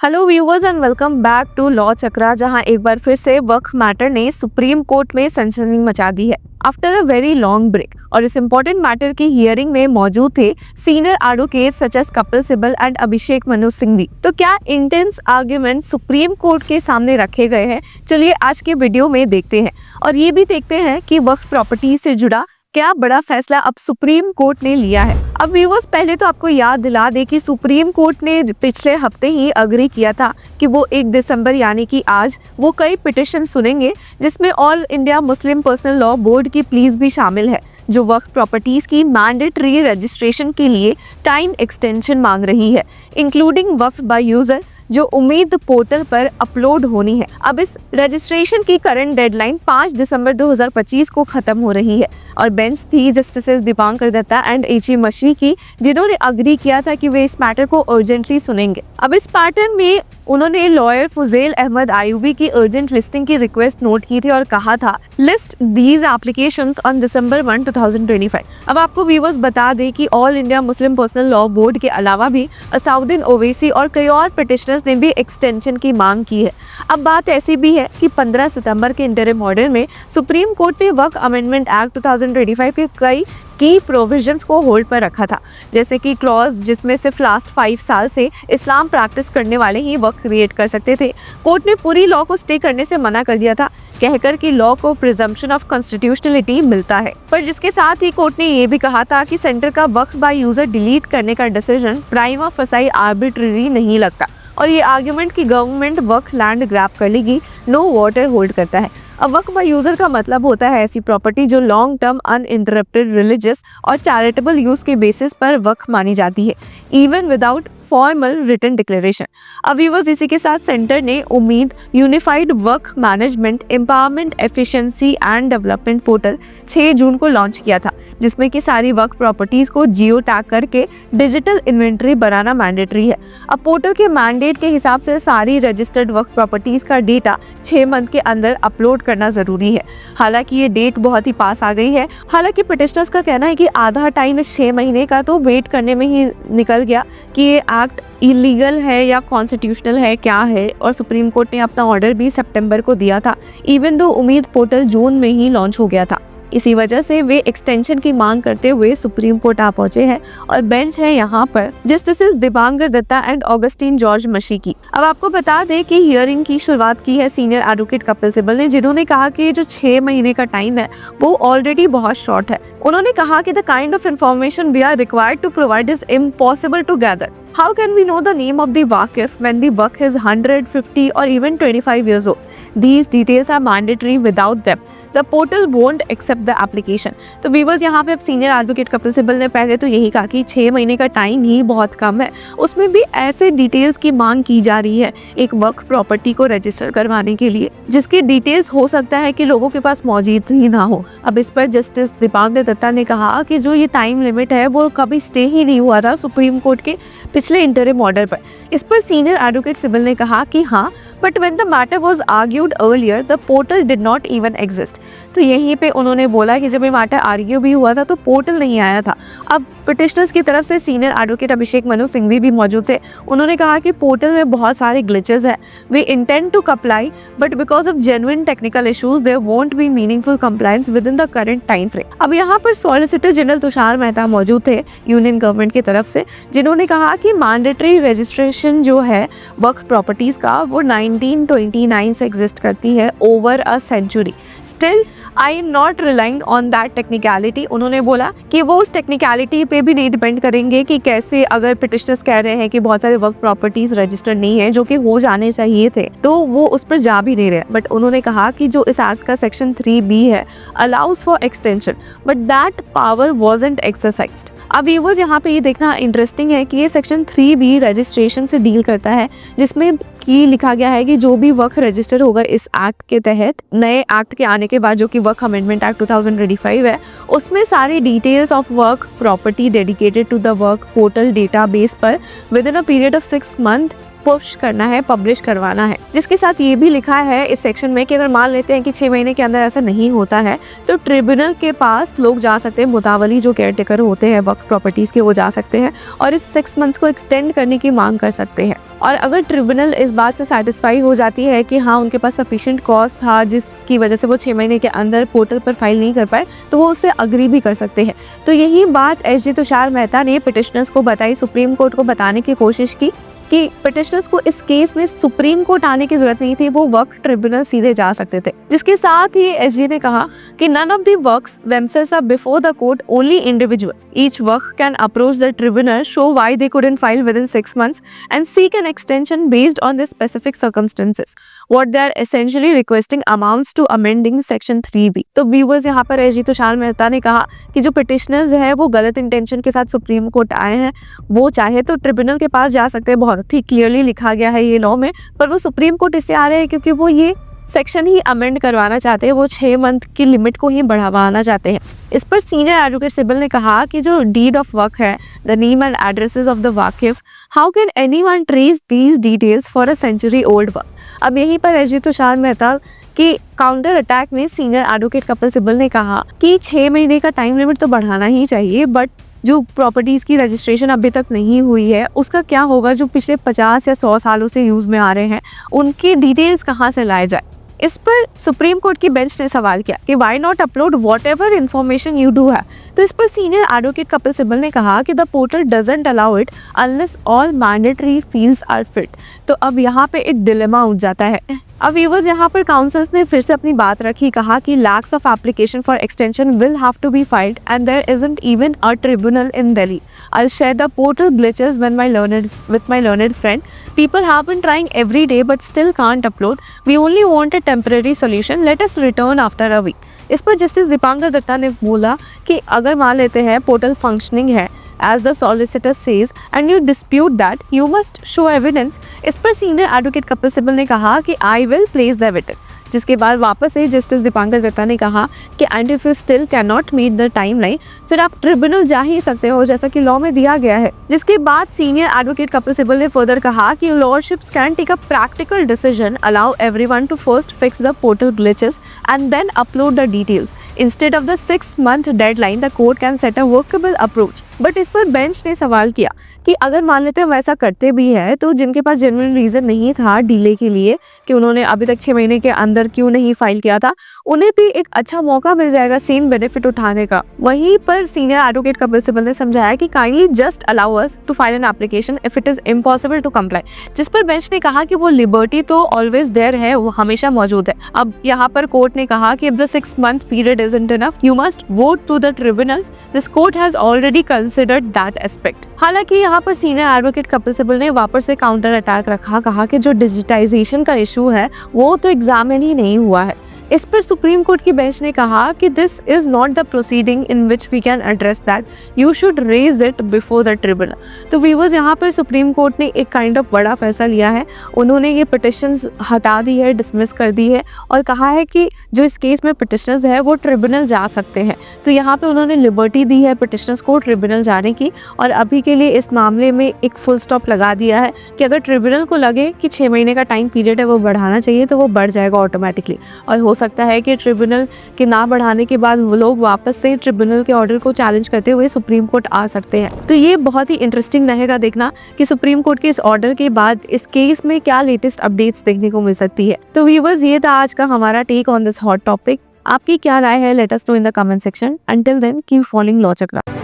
Hello viewers and welcome back to law Chakra, जहां एक बार फिर से वक्फ मैटर ने सुप्रीम कोर्ट में सनसनी मचा दी है after a very long break. और इस इम्पोर्टेंट मैटर की हियरिंग में मौजूद थे senior advocate such as Kapil Sibbal and Abhishek Manu Singhvi. तो क्या इंटेंस आर्ग्यूमेंट सुप्रीम कोर्ट के सामने रखे गए हैं, चलिए आज के वीडियो में देखते हैं और ये भी देखते हैं कि वक्फ प्रॉपर्टी से जुड़ा क्या बड़ा फैसला अब सुप्रीम कोर्ट ने लिया है। अब व्यूअर्स, पहले तो आपको याद दिला दे कि सुप्रीम कोर्ट ने पिछले हफ्ते ही अग्री किया था कि वो 1 दिसंबर यानी कि आज वो कई पिटिशन सुनेंगे, जिसमें all India Muslim personal law board की प्लीज भी शामिल है, जो वक्फ प्रॉपर्टीज की मैंडेटरी रजिस्ट्रेशन के लिए टाइम एक्सटेंशन मांग रही है, इंक्लूडिंग वक्फ बाय यूजर, जो उम्मीद पोर्टल पर अपलोड होनी है। अब इस रजिस्ट्रेशन की करंट डेडलाइन 5 दिसंबर 2025 को खत्म हो रही है और बेंच थी जस्टिस दीपांकर दत्ता एंड एच.ई. मशी की, जिन्होंने अग्री किया था कि वे इस मैटर को अर्जेंटली सुनेंगे। अब इस पैटर्न में उन्होंने लॉयर फुजेल अहमद आयूबी की अर्जेंट लिस्टिंग की रिक्वेस्ट नोट की थी और कहा था list these applications on December 1, 2025। अब आपको व्यूअर्स बता दें कि all India Muslim personal law board के अलावा भी असाउद्दीन ओवैसी और कई और पिटिशनर्स ने भी एक्सटेंशन की मांग की है। अब बात ऐसी भी है कि 15 सितंबर के इंटरिम ऑर्डर में सुप्रीम कोर्ट ने वक्फ अमेंडमेंट एक्ट 2025 के कई की प्रोविजंस को होल्ड पर रखा था, जैसे कि क्लॉज जिसमें सिर्फ लास्ट 5 साल से इस्लाम प्रैक्टिस करने वाले ही वक्फ क्रिएट कर सकते थे। कोर्ट ने पूरी लॉ को स्टे करने से मना कर दिया था, कहकर कि लॉ को प्रिजम्पशन ऑफ कॉन्स्टिट्यूशनलिटी मिलता है। पर जिसके साथ ही कोर्ट ने ये भी कहा था कि सेंटर का वक्फ बाय यूजर डिलीट करने का डिसीजन प्राइमा फसाई आर्बिट्ररी नहीं लगता और ये आर्ग्यूमेंट कि गवर्नमेंट वक्फ लैंड ग्रैब कर लेगी नो वाटर होल्ड करता है। अब वक्फ बाय यूजर का मतलब होता है ऐसी प्रॉपर्टी जो लॉन्ग टर्म अनइंटरप्टेड रिलीजियस और चैरिटेबल यूज के बेसिस पर वक्फ मानी जाती है, even without formal written declaration. अब व्यूअर्स, इसी के साथ सेंटर ने Umeed unified Waqf management empowerment efficiency and development portal 6 June को लॉन्च किया था, जिसमें कि सारी वक्फ प्रॉपर्टीज को जियो टैग करके डिजिटल इन्वेंट्री बनाना मैंडेटरी है। अब पोर्टल के मैंडेट के हिसाब से सारी रजिस्टर्ड वक्फ प्रॉपर्टीज का डेटा 6 मंथ के अंदर अपलोड करना जरूरी है। हालांकि ये डेट बहुत ही पास आ गई है। हालांकि पिटिशनर्स का कहना है कि आधा टाइम इस 6 महीने का तो वेट करने में ही निकल गया कि ये एक्ट इलीगल है या कॉन्स्टिट्यूशनल है, क्या है। और सुप्रीम कोर्ट ने अपना ऑर्डर भी सितंबर को दिया था, इवन दो उम्मीद पोर्टल जून में ही लॉन्च हो गया था। इसी वजह से वे एक्सटेंशन की मांग करते हुए सुप्रीम कोर्ट आ पहुंचे हैं और बेंच है यहाँ पर justice Dipankar Datta and Augustine George Masih की। अब आपको बता दें कि हियरिंग की शुरुआत की है सीनियर एडवोकेट कपिल सिब्बल ने, जिन्होंने कहा कि जो 6 महीने का टाइम है वो ऑलरेडी बहुत शॉर्ट है। उन्होंने कहा कि the kind of information we are required to provide is impossible to gather. How can we know the name of the Waqif when the Waqf is 100, 50 or even 25 years old? These details are mandatory. Without them, the portal won't accept the application. तो viewers, यहाँ पे अब senior advocate Kapil Sibbal ने पहले तो यही कहा कि 6 महीने का टाइम ही बहुत कम है, उसमें भी ऐसे डिटेल्स की मांग की जा रही है एक वक्फ प्रॉपर्टी को रजिस्टर करवाने के लिए, जिसकी डिटेल्स हो सकता है कि लोगों के पास मौजूद ही ना हो। अब इस पर जस्टिस दीपांकर दत्ता ने कहा कि जो ये टाइम लिमिट है वो कभी स्टे ही नहीं हुआ था सुप्रीम कोर्ट के पिछले इंटरिम ऑर्डर पर। इस पर सीनियर एडवोकेट सिब्बल ने कहा कि हाँ, but when the matter was argued earlier the portal did not even exist. तो यहीं पे उन्होंने बोला कि जब ये मैटर आर्ग्यू भी हुआ था तो पोर्टल नहीं आया था। अब पिटिशनर्स की तरफ से सीनियर एडवोकेट अभिषेक मनु सिंघवी भी मौजूद थे। उन्होंने कहा कि पोर्टल में बहुत सारे ग्लिचेस हैं, they intend to comply but because of genuine technical issues there won't be meaningful compliance within the current time frame. अब यहाँ पर सॉलिसिटर जनरल तुषार मेहता मौजूद थे यूनियन गवर्नमेंट की तरफ से, जिन्होंने कहा कि मैंडेटरी रजिस्ट्रेशन जो है वक्फ प्रॉपर्टीज का वो 1929 से एग्जिस्ट करती है over a century. Still I am not relying on that technicality. उन्होंने बोला कि वो उस टेक्निकलिटी पे भी नहीं डिपेंड करेंगे कि कैसे, अगर पिटिशनर्स कह रहे हैं कि बहुत सारे वक्फ प्रॉपर्टीज रजिस्टर्ड नहीं है जो कि हो जाने चाहिए थे, तो वो उस पर जा भी नहीं रहे। बट उन्होंने कहा कि जो इस एक्ट का सेक्शन 3B है allows for extension but that power wasn't exercised. अब व्यूअर्स, यहाँ पे ये देखना इंटरेस्टिंग है कि ये सेक्शन 3B रजिस्ट्रेशन से डील करता है, जिसमें की लिखा गया है कि जो भी वक्फ रजिस्टर होगा इस एक्ट के तहत, नए एक्ट के आने के बाद जो कि वक्फ अमेंडमेंट एक्ट 2025 है, उसमें सारी details of Waqf property dedicated to the Waqf portal database पर within a period of 6 month push करना है, पब्लिश करवाना है। जिसके साथ ये भी लिखा है इस सेक्शन में कि अगर मान लेते हैं कि 6 महीने के अंदर ऐसा नहीं होता है तो ट्रिब्यूनल के पास लोग जा सकते हैं, मुतावली जो केयर टेकर होते हैं वक्फ प्रॉपर्टीज़ के, वो जा सकते हैं और इस 6 मंथ्स को एक्सटेंड करने की मांग कर सकते हैं। और अगर ट्रिब्यूनल इस बात से सेटिस्फाई हो जाती है कि हाँ उनके पास सफिशिएंट कॉस्ट था जिसकी वजह से वो 6 महीने के अंदर पोर्टल पर फाइल नहीं कर पाए, तो वो उससे अग्री भी कर सकते हैं। तो यही बात एसजी तुषार मेहता ने पिटिशनर्स को बताई, सुप्रीम कोर्ट को बताने की कोशिश की कि पिटिशनर्स को इस केस में सुप्रीम कोर्ट आने की जरूरत नहीं थी, वो वक्फ ट्रिब्यूनल सीधे जा सकते थे। जिसके साथ ही एसजी ने कहा कि none of the works themselves are before the court, only individuals. Each work can approach the tribunal, show why they couldn't file within 6 months and seek an extension based on their specific circumstances. What they are essentially requesting amounts to amending section 3B. तो viewers यहाँ पर SG Tushar Mehta ने कहा कि जो petitioners है वो गलत इंटेंशन के साथ सुप्रीम कोर्ट आए हैं, वो चाहे तो ट्रिब्यूनल के पास जा सकते हैं, बहुत ठीक क्लियरली लिखा गया है ये लॉ में, पर वो सुप्रीम कोर्ट इससे आ रहे हैं क्योंकि वो ये सेक्शन ही अमेंड करवाना चाहते हैं, वो 6 मंथ की लिमिट को ही बढ़ावाना चाहते हैं। इस पर सीनियर एडवोकेट सिब्बल ने कहा कि जो डीड ऑफ वर्क है, the name and addresses of the waqif, how can anyone trace these details for a century old work. अब यहीं पर एसजी तुषार मेहता कि काउंटर अटैक में सीनियर एडवोकेट कपिल सिब्बल ने कहा कि 6 महीने का टाइम लिमिट तो बढ़ाना ही चाहिए, बट जो प्रॉपर्टीज़ की रजिस्ट्रेशन अभी तक नहीं हुई है उसका क्या होगा, जो पिछले 50 या 100 सालों से यूज़ में आ रहे हैं उनकी डिटेल्स कहाँ से लाए जाए। इस पर सुप्रीम कोर्ट की बेंच ने सवाल किया कि why not upload what ever information you do है। तो इस पर सीनियर एडवोकेट कपिल सिब्बल ने कहा कि the portal doesn't allow it unless all mandatory fields are fit. तो अब यहाँ पे एक डिलेमा उठ जाता है। अब व्यूअर्स यहाँ पर काउंसल्स ने फिर से अपनी बात रखी, कहा कि lakhs of application for extension will have to be filed and there isn't even a tribunal in Delhi. I'll share the portal glitches with my learned friend. People have been trying every day but still can't upload. We only want a temporary solution. Let us return after a week. इस पर justice Dipankar Dutta ने बोला कि अगर मान लेते हैं portal functioning है as the solicitor says and you dispute that, you must show evidence. इस पर सीनियर एडवोकेट कपिल सिब्बल ने कहा कि I will place the evidence. जिसके बाद वापस से जस्टिस दीपांकर दत्ता ने कहा कि and if you still can not meet the timeline, फिर आप ट्रिब्यूनल जा ही सकते हो जैसा कि लॉ में दिया गया है। जिसके बाद सीनियर एडवोकेट कपिल सिब्बल ने फर्दर कहा कि lordships can take a practical decision, allow everyone to first fix the portal glitches and then upload the details. Instead of the 6 month deadline the court can set a workable approach. But इस पर bench ने सवाल किया कि अगर मान लेते हैं वैसा करते भी है तो जिनके पास जेन्युइन रीजन नहीं था डिले के लिए कि उन्होंने अभी तक 6 महीने के अंदर क्यों नहीं फाइल किया था, उन्हें भी एक अच्छा मौका मिल जाएगा सेम बेनिफिट उठाने का। वहीं पर सीनियर एडवोकेट कपिल सिब्बल ने समझाया कि kindly just allow us to file an application if it is impossible to comply. जिस पर बेंच ने कहा कि वो लिबर्टी तो ऑलवेज देयर है, वो हमेशा मौजूद है। अब यहाँ पर कोर्ट ने कहा कि if the 6 month period isn't enough, you must vote to the tribunal. This court has already considered that aspect. हालांकि यहाँ पर सीनियर एडवोकेट कपिल सिब्बल ने वापस से काउंटर अटैक रखा, कहा कि जो डिजिटाइजेशन का इशू है वो तो एग्जामिन ही नहीं हुआ है। इस पर सुप्रीम कोर्ट की बेंच ने कहा कि this is not the proceeding in which we can address that, you should raise it before the tribunal. तो व्यूअर्स यहाँ पर सुप्रीम कोर्ट ने एक काइंड ऑफ बड़ा फैसला लिया है। उन्होंने ये पिटिशंस हटा दी है, डिसमिस कर दी है और कहा है कि जो इस केस में पिटिशनर्स है वो ट्रिब्यूनल जा सकते हैं। तो यहाँ पे उन्होंने लिबर्टी दी है पिटिशनर्स को ट्रिब्यूनल जाने की और अभी के लिए इस मामले में एक फुल स्टॉप लगा दिया है कि अगर ट्रिब्यूनल को लगे कि 6 महीने का टाइम पीरियड है वो बढ़ाना चाहिए तो वो बढ़ जाएगा ऑटोमेटिकली। और हो सकता है कि ट्रिब्यूनल के ना बढ़ाने के बाद वो लोग वापस से ट्रिब्यूनल के ऑर्डर को चैलेंज करते हुए सुप्रीम कोर्ट आ सकते हैं। तो ये बहुत ही इंटरेस्टिंग रहेगा देखना कि सुप्रीम कोर्ट के इस ऑर्डर के बाद इस केस में क्या लेटेस्ट अपडेट्स देखने को मिल सकती है। तो व्यूअर्स ये था आज का हमारा take on this hot topic. आपकी क्या राय है, let us know in the comment section. Until then keep following law chakra.